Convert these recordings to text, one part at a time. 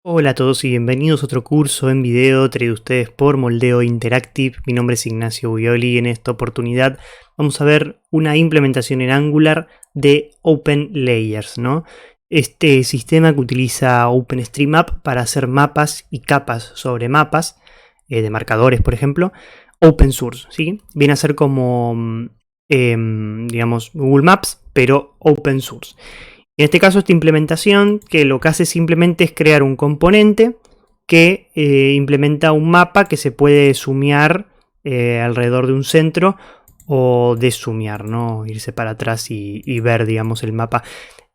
Hola a todos y bienvenidos a otro curso en video traído a ustedes por Moldeo Interactive. Mi nombre es Ignacio Buioli y en esta oportunidad vamos a ver una implementación en Angular de OpenLayers, ¿no? Este sistema que utiliza OpenStreetMap para hacer mapas y capas sobre mapas, de marcadores por ejemplo, open source, ¿sí? Viene a ser como, digamos, Google Maps, pero open source. En este caso, esta implementación que lo que hace simplemente es crear un componente que implementa un mapa que se puede sumear alrededor de un centro o desumear, ¿no? Irse para atrás y ver, digamos, el mapa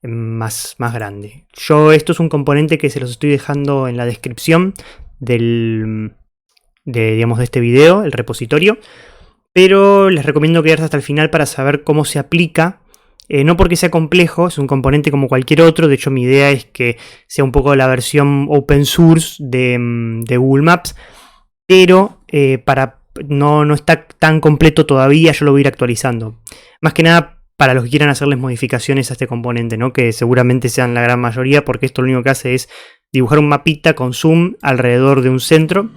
más grande. Esto es un componente que se los estoy dejando en la descripción digamos, de este video, el repositorio, pero les recomiendo quedarse hasta el final para saber cómo se aplica. No porque sea complejo, es un componente como cualquier otro. De hecho, mi idea es que sea un poco la versión open source de Google Maps, pero no está tan completo todavía, yo lo voy a ir actualizando. Más que nada para los que quieran hacerles modificaciones a este componente, ¿no? Que seguramente sean la gran mayoría, porque esto lo único que hace es dibujar un mapita con zoom alrededor de un centro,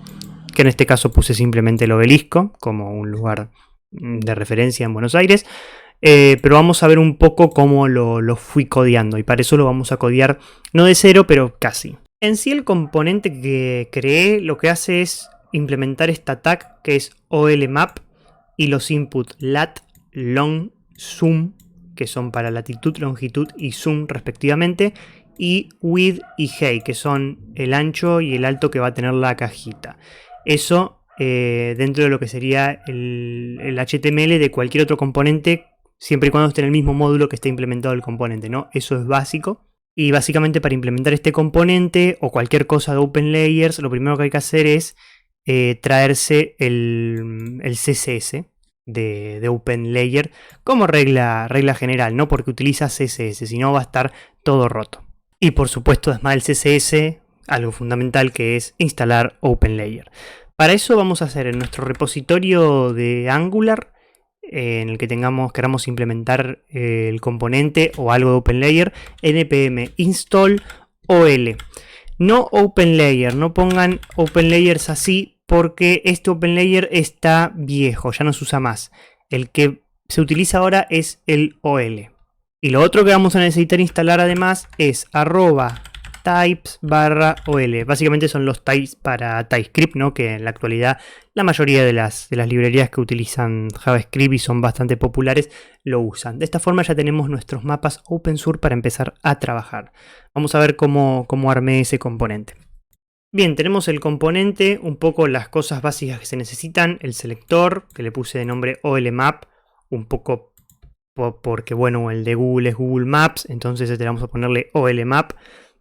que en este caso puse simplemente el obelisco como un lugar de referencia en Buenos Aires. Pero vamos a ver un poco cómo lo fui codeando, y para eso lo vamos a codear no de cero, pero casi. En sí, el componente que creé lo que hace es implementar esta tag que es OLMap y los inputs lat, long, zoom, que son para latitud, longitud y zoom respectivamente, y width y height, que son el ancho y el alto que va a tener la cajita. Eso dentro de lo que sería el HTML de cualquier otro componente, siempre y cuando esté en el mismo módulo que esté implementado el componente, ¿no? Eso es básico. Y básicamente para implementar este componente o cualquier cosa de OpenLayers, lo primero que hay que hacer es traerse el CSS de OpenLayer como regla general, ¿no? Porque utiliza CSS, si no va a estar todo roto. Y por supuesto, además del CSS, algo fundamental que es instalar OpenLayer. Para eso vamos a hacer en nuestro repositorio de Angular, en el que queramos implementar el componente o algo de OpenLayer, npm install ol. No OpenLayer, no pongan OpenLayers así, porque este OpenLayer está viejo, ya no se usa más. El que se utiliza ahora es el ol. Y lo otro que vamos a necesitar instalar además es @types/ol. Básicamente son los types para TypeScript, ¿no? Que en la actualidad la mayoría de las librerías que utilizan JavaScript y son bastante populares lo usan. De esta forma ya tenemos nuestros mapas open source para empezar a trabajar. Vamos a ver cómo armé ese componente. Bien, tenemos el componente, un poco las cosas básicas que se necesitan, el selector, que le puse de nombre OLMap, un poco porque, bueno, el de Google es Google Maps, entonces vamos a ponerle OLMap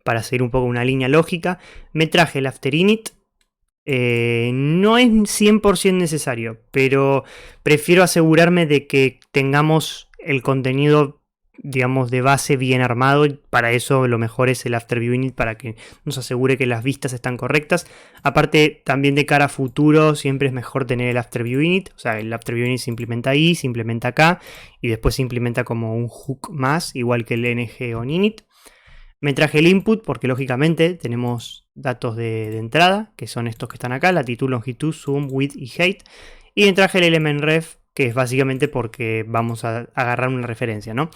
para seguir un poco una línea lógica. Me traje el after init. No es 100% necesario, pero prefiero asegurarme de que tengamos el contenido, digamos, de base bien armado. Para eso lo mejor es el after view init, para que nos asegure que las vistas están correctas. Aparte, también de cara a futuro, siempre es mejor tener el after view init. O sea, el after view init se implementa ahí, se implementa acá, y después se implementa como un hook más, igual que el ng on init. Me traje el input porque lógicamente tenemos datos de entrada, que son estos que están acá, latitud, longitud, zoom, width y height. Y me traje el element ref, que es básicamente porque vamos a agarrar una referencia, ¿no?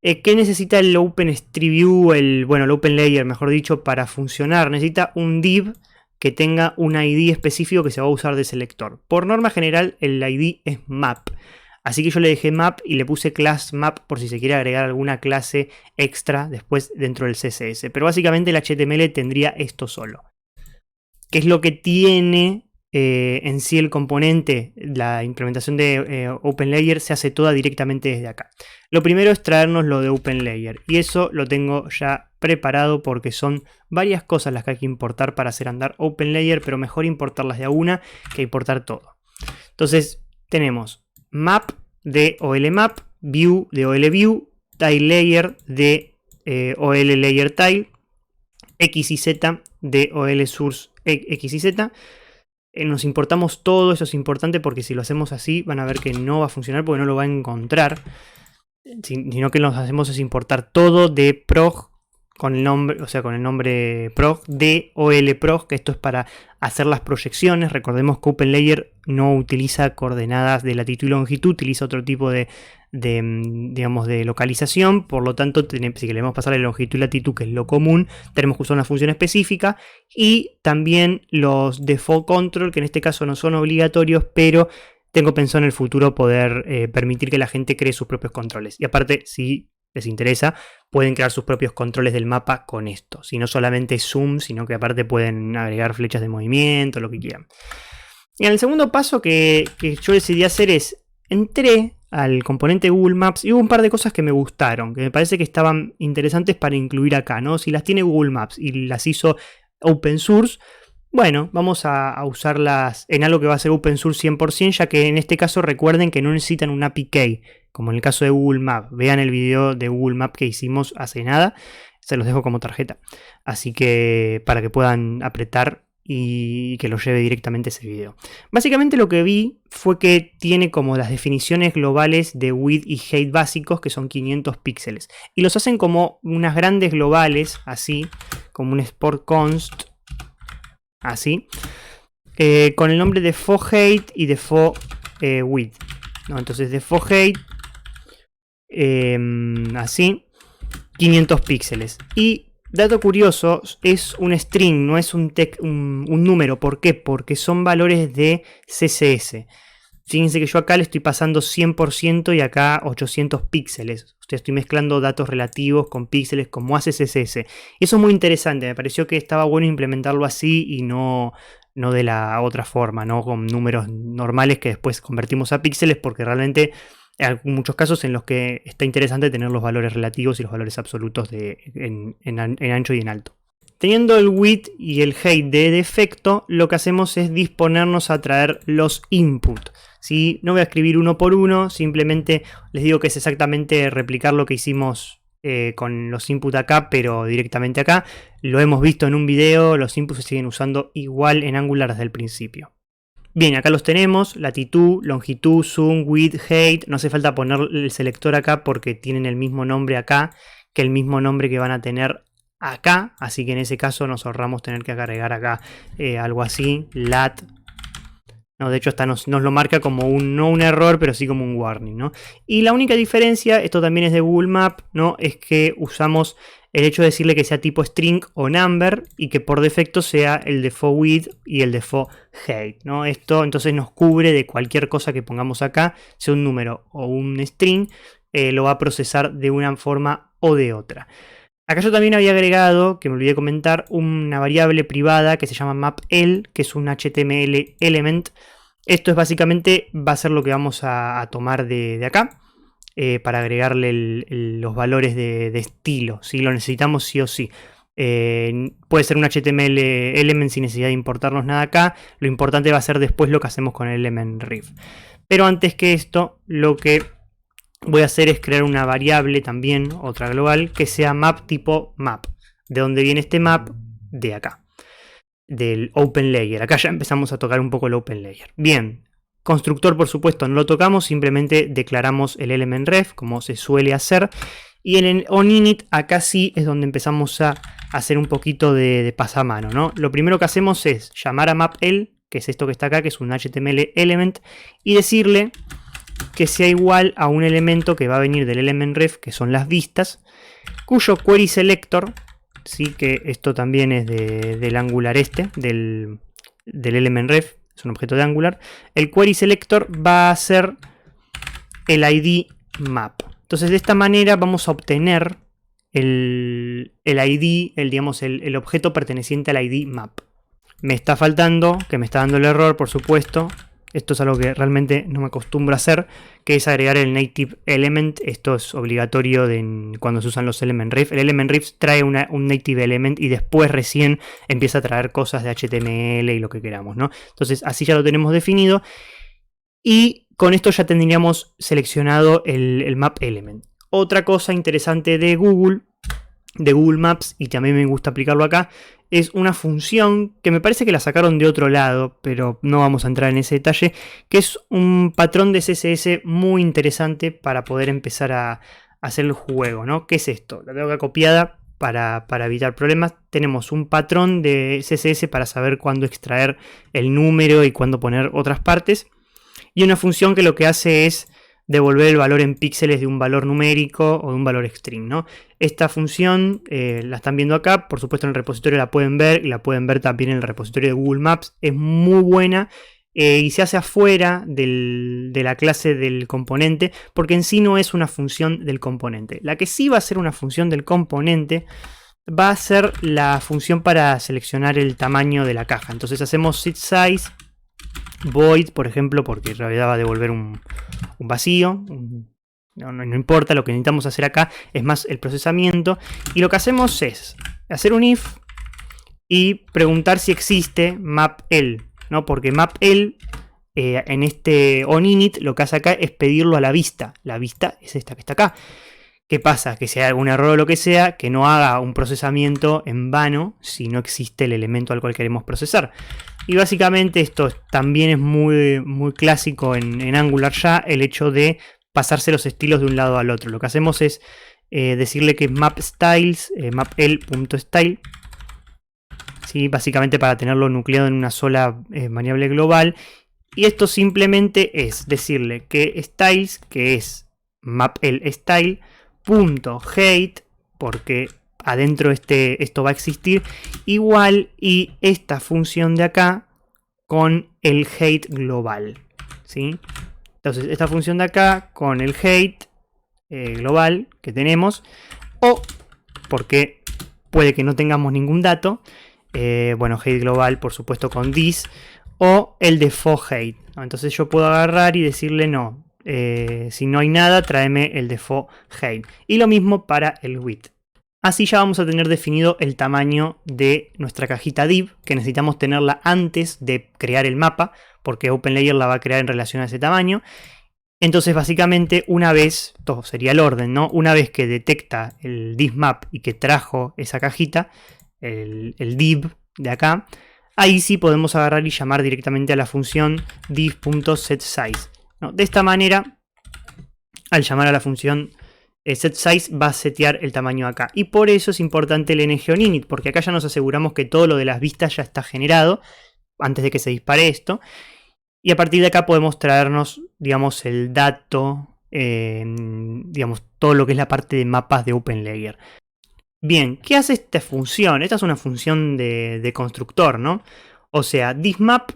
¿Qué necesita el OpenStreetView, el OpenLayer, mejor dicho, para funcionar? Necesita un div que tenga un ID específico que se va a usar de selector. Por norma general, el ID es map. Así que yo le dejé map y le puse class map por si se quiere agregar alguna clase extra después dentro del CSS. Pero básicamente el HTML tendría esto solo. ¿Qué es lo que tiene en sí el componente? La implementación de OpenLayer se hace toda directamente desde acá. Lo primero es traernos lo de OpenLayer. Y eso lo tengo ya preparado porque son varias cosas las que hay que importar para hacer andar OpenLayer. Pero mejor importarlas de a una que importar todo. Entonces tenemos map de OLMap, view de OLView, tileLayer de OLLayerTile, x y z de OLSource x y z. Nos importamos todo, eso es importante porque si lo hacemos así van a ver que no va a funcionar porque no lo va a encontrar, sino que lo que hacemos es importar todo de prog, con el nombre, o sea, con el nombre prog, DOLprog, que esto es para hacer las proyecciones. Recordemos que OpenLayer no utiliza coordenadas de latitud y longitud, utiliza otro tipo digamos, de localización. Por lo tanto, si queremos pasar la longitud y latitud, que es lo común, tenemos que usar una función específica. Y también los default control, que en este caso no son obligatorios, pero tengo pensado en el futuro poder permitir que la gente cree sus propios controles. Y aparte, si les interesa, pueden crear sus propios controles del mapa con esto. Si no solamente zoom, sino que aparte pueden agregar flechas de movimiento, lo que quieran. Y el segundo paso que yo decidí hacer es, entré al componente Google Maps y hubo un par de cosas que me gustaron, que me parece que estaban interesantes para incluir acá, ¿no? Si las tiene Google Maps y las hizo open source, bueno, vamos a usarlas en algo que va a ser open source 100%, ya que en este caso recuerden que no necesitan un API key, como en el caso de Google Maps. Vean el video de Google Maps que hicimos hace nada, se los dejo como tarjeta. Así que para que puedan apretar y que lo lleve directamente ese video. Básicamente lo que vi fue que tiene como las definiciones globales de width y height básicos, que son 500 píxeles. Y los hacen como unas grandes globales, así, como un sport const, así, con el nombre de height y de width, ¿no? Entonces de height, así, 500 píxeles. Y dato curioso, es un string, no es un número. ¿Por qué? Porque son valores de CSS. Fíjense que yo acá le estoy pasando 100% y acá 800 píxeles. Estoy mezclando datos relativos con píxeles como hace CSS. Y eso es muy interesante. Me pareció que estaba bueno implementarlo así y no de la otra forma, ¿no? Con números normales que después convertimos a píxeles, porque realmente hay muchos casos en los que está interesante tener los valores relativos y los valores absolutos en ancho y en alto. Teniendo el width y el height de defecto, lo que hacemos es disponernos a traer los input. ¿Sí? No voy a escribir uno por uno, simplemente les digo que es exactamente replicar lo que hicimos con los input acá, pero directamente acá. Lo hemos visto en un video, los inputs se siguen usando igual en Angular desde el principio. Bien, acá los tenemos, latitud, longitud, zoom, width, height. No hace falta poner el selector acá porque tienen el mismo nombre acá que el mismo nombre que van a tener acá. Así que en ese caso nos ahorramos tener que agregar acá algo así, lat. No, de hecho hasta nos lo marca como no un error, pero sí como un warning, ¿no? Y la única diferencia, esto también es de Google Maps, ¿no? Es que usamos el hecho de decirle que sea tipo string o number y que por defecto sea el default width y el default height, ¿no? Esto entonces nos cubre de cualquier cosa que pongamos acá, sea un número o un string, lo va a procesar de una forma o de otra. Acá yo también había agregado, que me olvidé comentar, una variable privada que se llama mapl, que es un HTML element. Esto es básicamente, va a ser lo que vamos a tomar de acá, para agregarle los valores de estilo. ¿Sí? Lo necesitamos sí o sí. Puede ser un HTML element sin necesidad de importarnos nada acá. Lo importante va a ser después lo que hacemos con el element ref. Pero antes que esto, lo que voy a hacer es crear una variable también, otra global, que sea map tipo map. ¿De dónde viene este map? De acá, del OpenLayer. Acá ya empezamos a tocar un poco el OpenLayer. Bien, constructor por supuesto no lo tocamos, simplemente declaramos el element ref como se suele hacer. Y en el onInit acá sí es donde empezamos a hacer un poquito de pasamano, ¿no? Lo primero que hacemos es llamar a mapl, que es esto que está acá, que es un HTML element, y decirle que sea igual a un elemento que va a venir del element ref, que son las vistas, cuyo query selector, sí, que esto también es del Angular del element ref, es un objeto de Angular. El query selector va a ser el ID map. Entonces de esta manera vamos a obtener el ID, digamos, el objeto perteneciente al ID map. Me está faltando, que me está dando el error, por supuesto. Esto es algo que realmente no me acostumbro a hacer, que es agregar el native element. Esto es obligatorio cuando se usan los element ref. El element ref trae un native element y después recién empieza a traer cosas de HTML y lo que queramos, ¿no? Entonces así ya lo tenemos definido y con esto ya tendríamos seleccionado el map element. Otra cosa interesante de Google Maps, y también me gusta aplicarlo acá, es una función que me parece que la sacaron de otro lado, pero no vamos a entrar en ese detalle, que es un patrón de CSS muy interesante para poder empezar a hacer el juego, ¿no? ¿Qué es esto? La tengo acá copiada, para evitar problemas, tenemos un patrón de CSS para saber cuándo extraer el número y cuándo poner otras partes. Y una función que lo que hace es devolver el valor en píxeles de un valor numérico o de un valor string, ¿no? Esta función la están viendo acá, por supuesto en el repositorio la pueden ver y la pueden ver también en el repositorio de Google Maps. Es muy buena y se hace afuera de la clase del componente porque en sí no es una función del componente. La que sí va a ser una función del componente va a ser la función para seleccionar el tamaño de la caja. Entonces hacemos setSize void, por ejemplo, porque en realidad va a devolver un vacío. No importa, lo que necesitamos hacer acá es más el procesamiento. Y lo que hacemos es hacer un if y preguntar si existe mapL, ¿no? Porque mapL en este onInit lo que hace acá es pedirlo a la vista. La vista es esta que está acá. ¿Qué pasa? Que si hay algún error o lo que sea, que no haga un procesamiento en vano si no existe el elemento al cual queremos procesar. Y básicamente esto también es muy clásico en Angular ya, el hecho de pasarse los estilos de un lado al otro. Lo que hacemos es decirle que mapStyles, mapl.style, ¿sí? Básicamente para tenerlo nucleado en una sola variable global. Y esto simplemente es decirle que styles, que es maplStyle, .height, porque adentro esto va a existir, igual y esta función de acá con el height global, ¿sí? Entonces esta función de acá con el height global que tenemos, o porque puede que no tengamos ningún dato, bueno, height global por supuesto con this, o el default height, ¿no? Entonces yo puedo agarrar y decirle no. Si no hay nada, tráeme el default height. Y lo mismo para el width. Así ya vamos a tener definido el tamaño de nuestra cajita div, que necesitamos tenerla antes de crear el mapa, porque OpenLayer la va a crear en relación a ese tamaño. Entonces básicamente una vez, todo sería el orden, ¿no? Una vez que detecta el divmap y que trajo esa cajita, el div de acá, ahí sí podemos agarrar y llamar directamente a la función div.setSize. ¿No? De esta manera, al llamar a la función setSize va a setear el tamaño acá. Y por eso es importante el ngOnInit, porque acá ya nos aseguramos que todo lo de las vistas ya está generado antes de que se dispare esto. Y a partir de acá podemos traernos, digamos, el dato, digamos, todo lo que es la parte de mapas de OpenLayer. Bien, ¿qué hace esta función? Esta es una función de constructor, ¿no? O sea, thisMap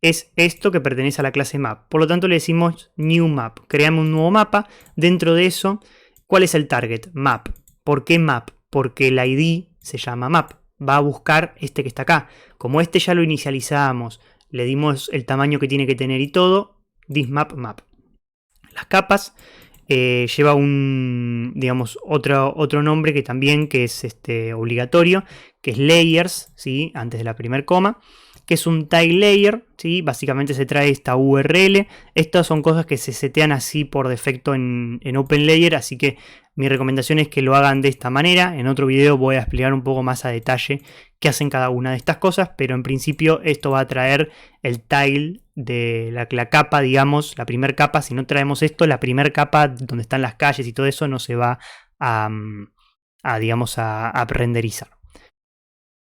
es esto que pertenece a la clase map. Por lo tanto le decimos new map. Creamos un nuevo mapa. Dentro de eso, ¿cuál es el target? Map. ¿Por qué map? Porque el ID se llama map. Va a buscar este que está acá. Como este ya lo inicializamos, le dimos el tamaño que tiene que tener y todo, thisMap map. Las capas lleva un, digamos, otro nombre que también que es obligatorio, que es layers, ¿sí? Antes de la primer coma, que es un tile layer, ¿sí? Básicamente se trae esta URL. Estas son cosas que se setean así por defecto en OpenLayer, así que mi recomendación es que lo hagan de esta manera. En otro video voy a explicar un poco más a detalle qué hacen cada una de estas cosas, pero en principio esto va a traer el tile de la capa, digamos, la primera capa. Si no traemos esto, la primera capa donde están las calles y todo eso no se va digamos, a renderizar.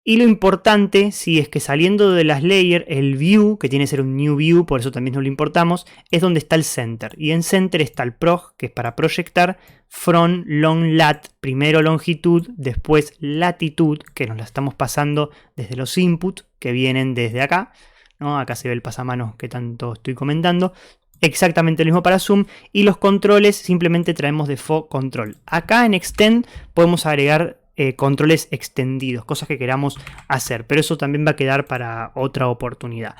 Y lo importante, sí, es que saliendo de las layers, el view, que tiene que ser un new view, por eso también nos lo importamos, es donde está el center. Y en center está el proj, que es para proyectar, from long lat, primero longitud, después latitud, que nos la estamos pasando desde los inputs, que vienen desde acá, ¿no? Acá se ve el pasamanos que tanto estoy comentando. Exactamente lo mismo para zoom. Y los controles simplemente traemos default control. Acá en extend podemos agregar controles extendidos, cosas que queramos hacer, pero eso también va a quedar para otra oportunidad.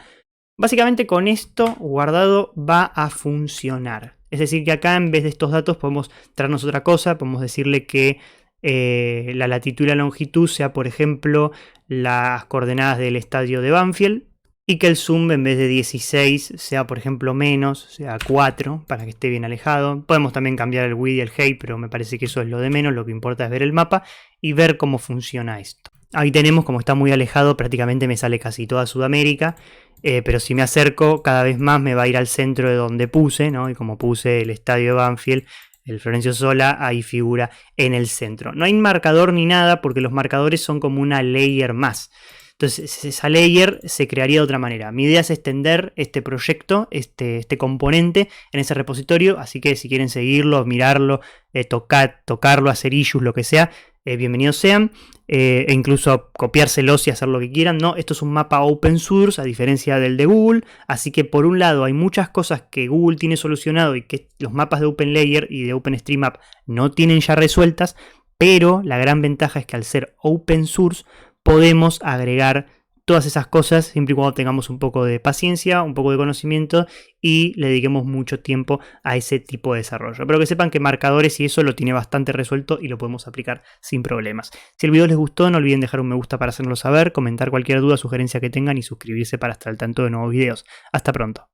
Básicamente con esto guardado va a funcionar. Es decir que acá en vez de estos datos podemos traernos otra cosa, podemos decirle que la latitud y la longitud sea, por ejemplo, las coordenadas del estadio de Banfield, y que el zoom en vez de 16 sea, por ejemplo, menos, sea 4, para que esté bien alejado. Podemos también cambiar el width y el height, pero me parece que eso es lo de menos. Lo que importa es ver el mapa y ver cómo funciona esto. Ahí tenemos, como está muy alejado, prácticamente me sale casi toda Sudamérica. Pero si me acerco, cada vez más me va a ir al centro de donde puse, ¿no? Y como puse el estadio de Banfield, el Florencio Sola ahí figura en el centro. No hay marcador ni nada porque los marcadores son como una layer más. Entonces esa layer se crearía de otra manera. Mi idea es extender este proyecto, este componente en ese repositorio, así que si quieren seguirlo, mirarlo, tocarlo, hacer issues, lo que sea, bienvenidos sean, e incluso copiárselos y hacer lo que quieran. No, esto es un mapa open source a diferencia del de Google, así que por un lado hay muchas cosas que Google tiene solucionado y que los mapas de OpenLayer y de OpenStreetMap no tienen ya resueltas, pero la gran ventaja es que al ser open source podemos agregar todas esas cosas siempre y cuando tengamos un poco de paciencia, un poco de conocimiento y le dediquemos mucho tiempo a ese tipo de desarrollo. Pero que sepan que marcadores y eso lo tiene bastante resuelto y lo podemos aplicar sin problemas. Si el video les gustó, no olviden dejar un me gusta para hacerlo saber, comentar cualquier duda o sugerencia que tengan y suscribirse para estar al tanto de nuevos videos. Hasta pronto.